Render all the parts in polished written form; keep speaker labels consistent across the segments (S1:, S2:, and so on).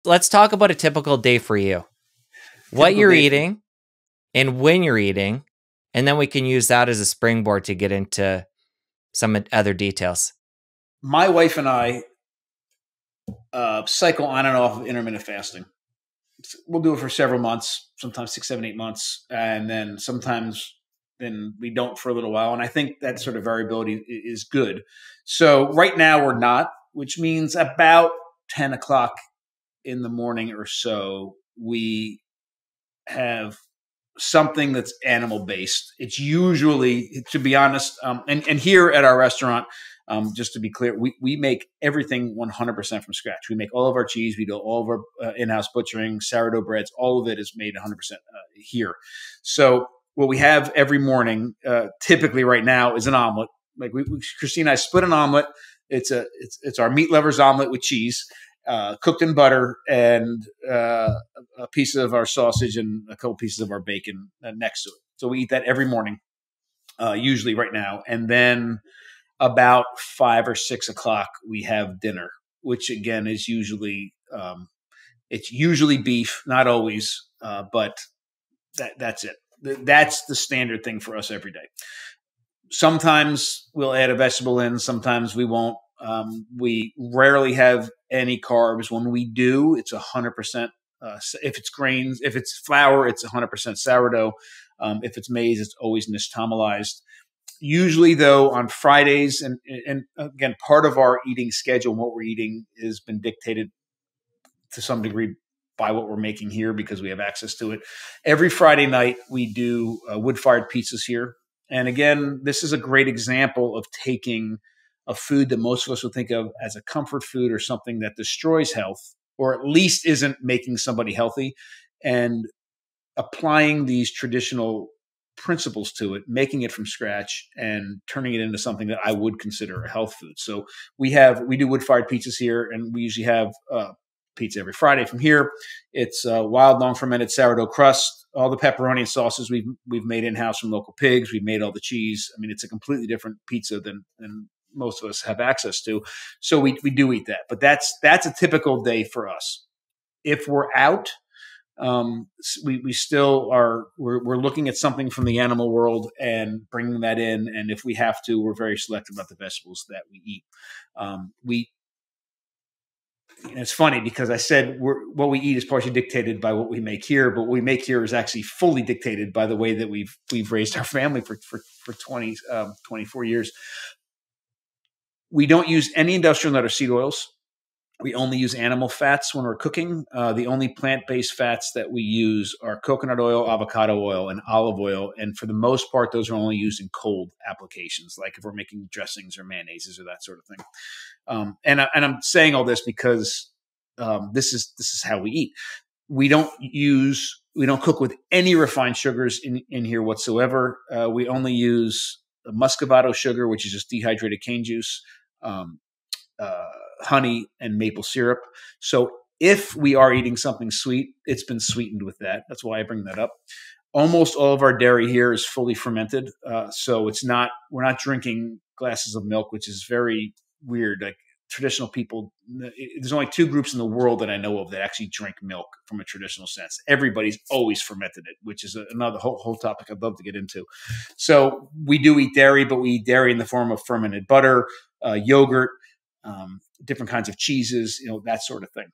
S1: let's talk about a typical day for you. What you're eating and when you're eating, and then we can use that as a springboard to get into some other details.
S2: My wife and I cycle on and off of intermittent fasting. We'll do it for several months, sometimes 6, 7, 8 months, and then sometimes we don't for a little while. And I think that sort of variability is good. So right now we're not, which means about 10 o'clock in the morning or so, we have something that's animal based. It's usually, to be honest, and here at our restaurant, just to be clear, we make everything 100% from scratch. We make all of our cheese. We do all of our in-house butchering, sourdough breads. All of it is made 100% here. So what we have every morning, typically right now, is an omelet. Like Christine and I split an omelet. It's our meat lovers omelet with cheese, cooked in butter, and a piece of our sausage and a couple pieces of our bacon next to it. So we eat that every morning, usually right now. And then about 5 or 6 o'clock, we have dinner, which again is usually it's usually beef, not always, but that's it. That's the standard thing for us every day. Sometimes we'll add a vegetable in, sometimes we won't. We rarely have any carbs. When we do, it's 100%. If it's grains, if it's flour, it's 100% sourdough. If it's maize, it's always nixtamalized. Usually, though, on Fridays, and again, part of our eating schedule and what we're eating has been dictated to some degree by what we're making here because we have access to it. Every Friday night, we do wood-fired pizzas here. And again, this is a great example of taking a food that most of us would think of as a comfort food or something that destroys health, or at least isn't making somebody healthy, and applying these traditional principles to it, making it from scratch and turning it into something that I would consider a health food. So we do wood-fired pizzas here, and we usually have pizza every Friday from here. It's wild, long fermented sourdough crust. All the pepperoni and sauces we've made in-house from local pigs. We've made all the cheese. I mean, it's a completely different pizza than most of us have access to. So we do eat that. But that's a typical day for us. If we're out, we still are, we're looking at something from the animal world and bringing that in. And if we have to, we're very selective about the vegetables that we eat. And it's funny because I said what we eat is partially dictated by what we make here, but what we make here is actually fully dictated by the way that we've raised our family for 24 years. We don't use any industrial nut or seed oils. We only use animal fats when we're cooking. The only plant-based fats that we use are coconut oil, avocado oil, and olive oil. And for the most part, those are only used in cold applications, like if we're making dressings or mayonnaises or that sort of thing. And I'm saying all this because this is how we eat. We don't cook with any refined sugars in here whatsoever. We only use muscovado sugar, which is just dehydrated cane juice, honey, and maple syrup. So if we are eating something sweet, it's been sweetened with that. That's why I bring that up. Almost all of our dairy here is fully fermented. So we're not drinking glasses of milk, which is very weird. Like traditional people, there's only 2 groups in the world that I know of that actually drink milk from a traditional sense. Everybody's always fermented it, which is another whole topic I'd love to get into. So we do eat dairy, but we eat dairy in the form of fermented butter, yogurt, different kinds of cheeses, that sort of thing.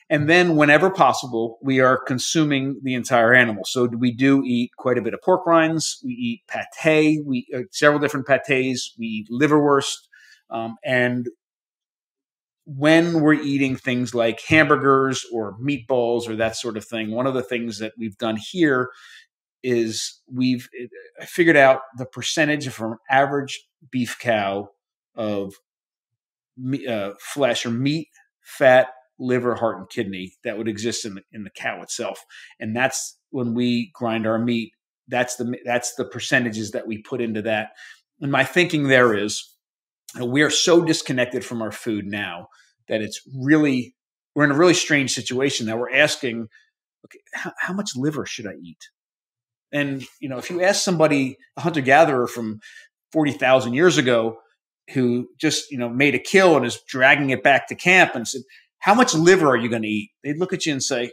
S2: And then whenever possible, we are consuming the entire animal. So we do eat quite a bit of pork rinds. We eat pate. We several different patés. We eat liverwurst. And when we're eating things like hamburgers or meatballs or that sort of thing, one of the things that we've done here is we've figured out the percentage from an average beef cow of flesh or meat, fat, liver, heart, and kidney that would exist in the cow itself. And that's when we grind our meat. That's the percentages that we put into that. And my thinking there is we are so disconnected from our food now that we're in a really strange situation that we're asking, okay, how much liver should I eat? And, if you ask somebody, a hunter-gatherer from 40,000 years ago, who just, made a kill and is dragging it back to camp and said, how much liver are you going to eat? They'd look at you and say,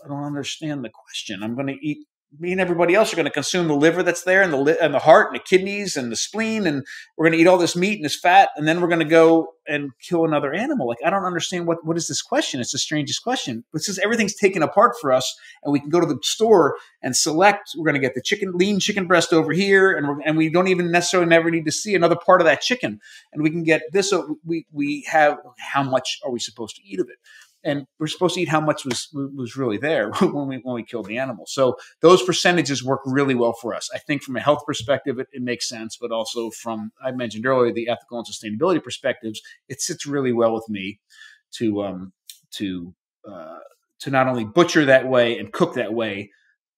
S2: I don't understand the question. I'm going to eat, me and everybody else are going to consume the liver that's there and the heart and the kidneys and the spleen. And we're going to eat all this meat and this fat. And then we're going to go and kill another animal. Like, I don't understand what is this question? It's the strangest question. But since everything's taken apart for us and we can go to the store and select, we're going to get the lean chicken breast over here. And we don't even necessarily never need to see another part of that chicken. And we can get this. We have, how much are we supposed to eat of it? And we're supposed to eat how much was really there when we killed the animal. So those percentages work really well for us. I think from a health perspective, it makes sense, but also from, I mentioned earlier, the ethical and sustainability perspectives, it sits really well with me to not only butcher that way and cook that way,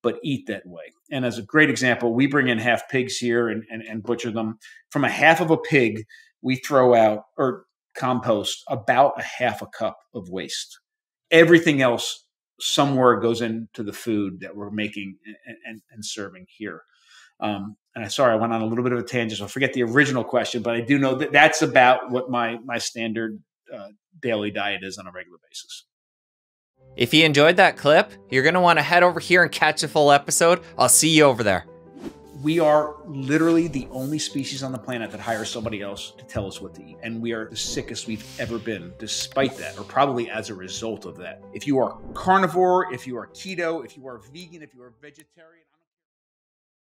S2: but eat that way. And as a great example, we bring in half pigs here and butcher them. From a half of a pig, we throw out or compost about a half a cup of waste. Everything else somewhere goes into the food that we're making and serving here. And sorry, I went on a little bit of a tangent, so I forget the original question, but I do know that that's about what my standard daily diet is on a regular basis.
S1: If you enjoyed that clip, you're going to want to head over here and catch a full episode. I'll see you over there.
S2: We are literally the only species on the planet that hires somebody else to tell us what to eat. And we are the sickest we've ever been, despite that, or probably as a result of that. If you are carnivore, if you are keto, if you are vegan, if you are vegetarian,